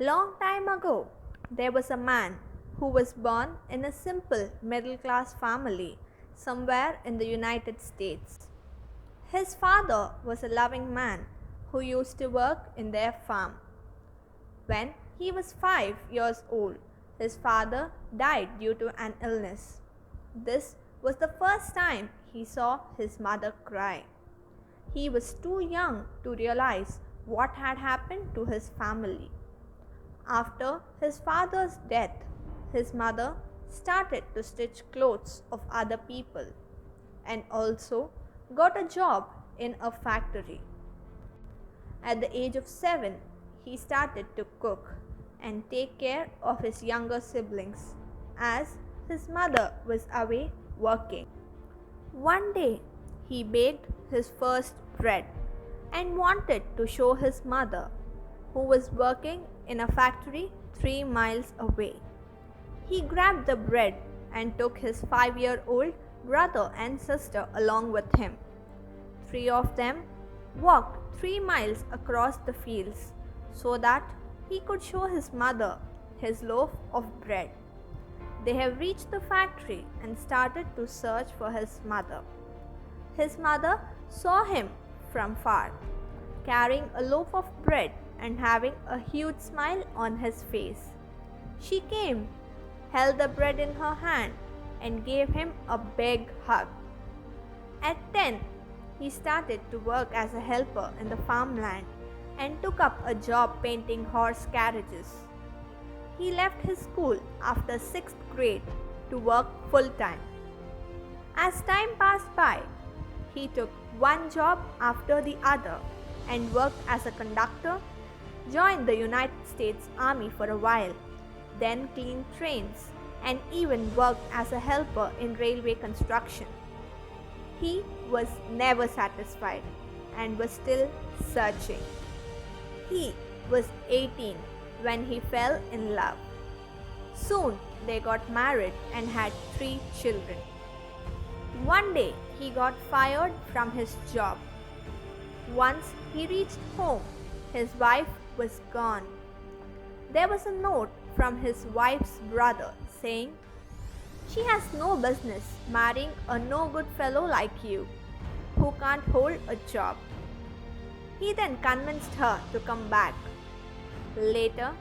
Long time ago, there was a man who was born in a simple middle class family somewhere in the United States. His father was a loving man who used to work in their farm. When he was 5 years old, his father died due to an illness. This was the first time he saw his mother cry. He was too young to realize what had happened to his family. After his father's death, his mother started to stitch clothes of other people and also got a job in a factory. At the age of 7, he started to cook and take care of his younger siblings as his mother was away working. One day, he baked his first bread and wanted to show his mother, who was working in a factory 3 miles away. He grabbed the bread and took his 5-year-old brother and sister along with him. 3 of them walked 3 miles across the fields so that he could show his mother his loaf of bread. They have reached the factory and started to search for his mother. His mother saw him from far, carrying a loaf of bread and having a huge smile on his face. She came, held the bread in her hand, and gave him a big hug. At 10, he started to work as a helper in the farmland and took up a job painting horse carriages. He left his school after 6th grade to work full-time. As time passed by, he took one job after the other and worked as a conductor, joined the United States Army for a while, then cleaned trains, and even worked as a helper in railway construction. He was never satisfied and was still searching. He was 18 when he fell in love. Soon they got married and had 3 children. One day he got fired from his job. Once he reached home, his wife was gone. There was a note from his wife's brother saying, "She has no business marrying a no-good fellow like you, who can't hold a job." He then convinced her to come back. Later,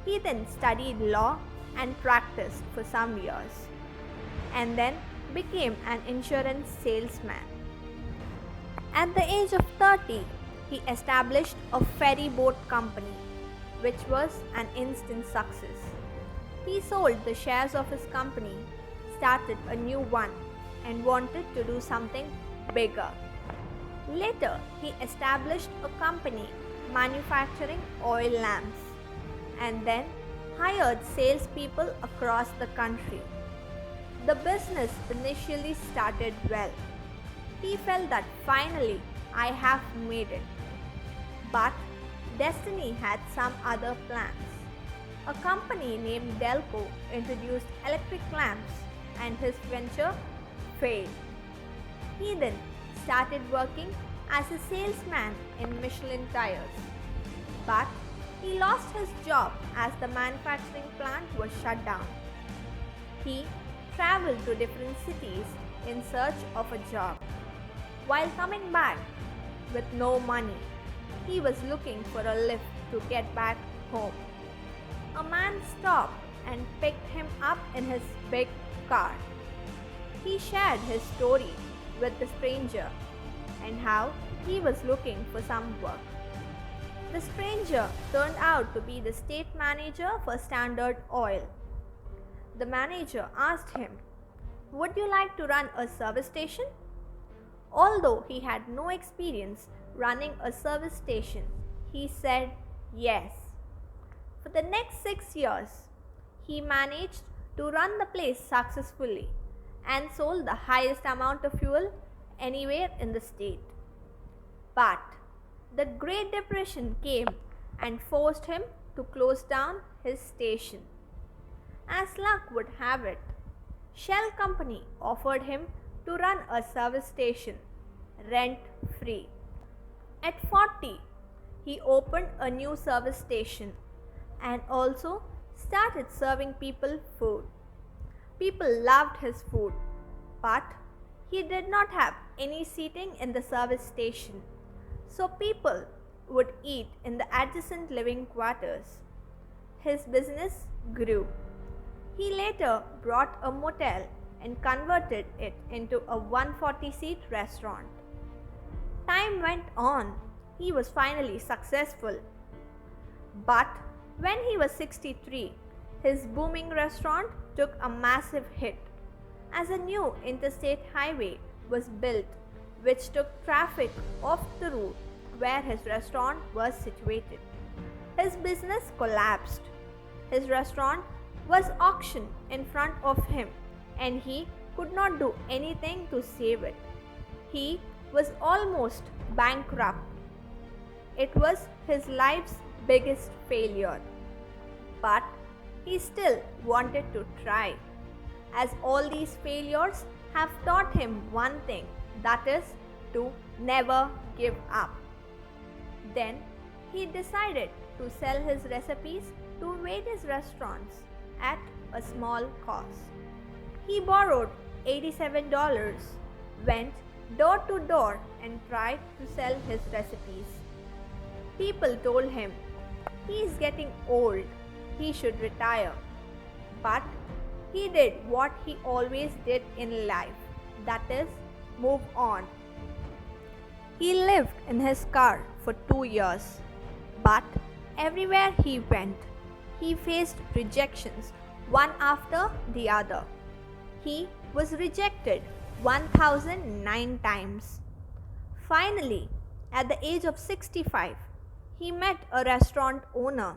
he then studied law and practiced for some years, and then became an insurance salesman. At the age of 30, he established a ferry boat company, which was an instant success. He sold the shares of his company, started a new one, and wanted to do something bigger. Later, he established a company manufacturing oil lamps and then hired salespeople across the country. The business initially started well. He felt that finally, I have made it. But destiny had some other plans. A company named Delco introduced electric lamps and his venture failed. He then started working as a salesman in Michelin tires. But he lost his job as the manufacturing plant was shut down. He traveled to different cities in search of a job. While coming back with no money, he was looking for a lift to get back home. A man stopped and picked him up in his big car. He shared his story with the stranger and how he was looking for some work. The stranger turned out to be the state manager for Standard Oil. The manager asked him, "Would you like to run a service station?" Although he had no experience running a service station, he said yes. For the next 6 years, he managed to run the place successfully and sold the highest amount of fuel anywhere in the state. But the Great Depression came and forced him to close down his station. As luck would have it, Shell Company offered him to run a service station rent-free. At 40, he opened a new service station and also started serving people food. People loved his food, but he did not have any seating in the service station, so people would eat in the adjacent living quarters. His business grew. He later bought a motel and converted it into a 140-seat restaurant. Time went on. He was finally successful. But when he was 63, his booming restaurant took a massive hit as a new interstate highway was built which took traffic off the route where his restaurant was situated. His business collapsed. His restaurant was auctioned in front of him and he could not do anything to save it. He was almost bankrupt. It was his life's biggest failure. But he still wanted to try, as all these failures have taught him one thing, that is to never give up. Then he decided to sell his recipes to various restaurants at a small cost. He borrowed $87, went door to door and tried to sell his recipes. People told him he is getting old, he should retire. But he did what he always did in life, that is, move on. He lived in his car for 2 years, but everywhere he went, he faced rejections one after the other. He was rejected 1009 times. Finally, at the age of 65, he met a restaurant owner.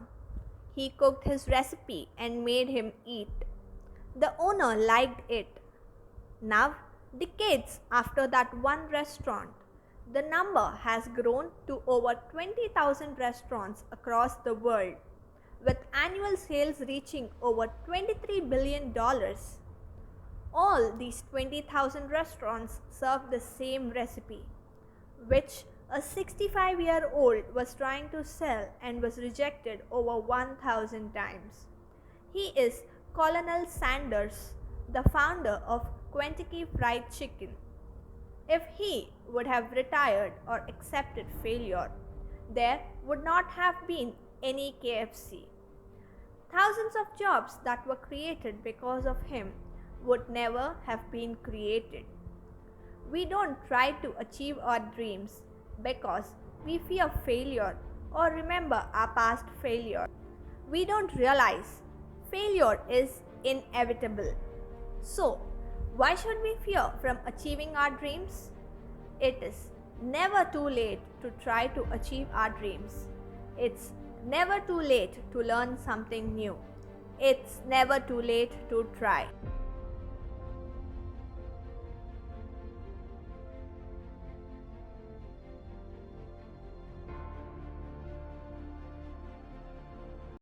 He cooked his recipe and made him eat. The owner liked it. Now, decades after that one restaurant, the number has grown to over 20,000 restaurants across the world, with annual sales reaching over $23 billion. All these 20,000 restaurants serve the same recipe, which a 65-year-old was trying to sell and was rejected over 1,000 times. He is Colonel Sanders, the founder of Kentucky Fried Chicken. If he would have retired or accepted failure, there would not have been any KFC. Thousands of jobs that were created because of him would never have been created. We don't try to achieve our dreams because we fear failure or remember our past failure. We don't realize failure is inevitable. So, why should we fear from achieving our dreams? It is never too late to try to achieve our dreams. It's never too late to learn something new. It's never too late to try.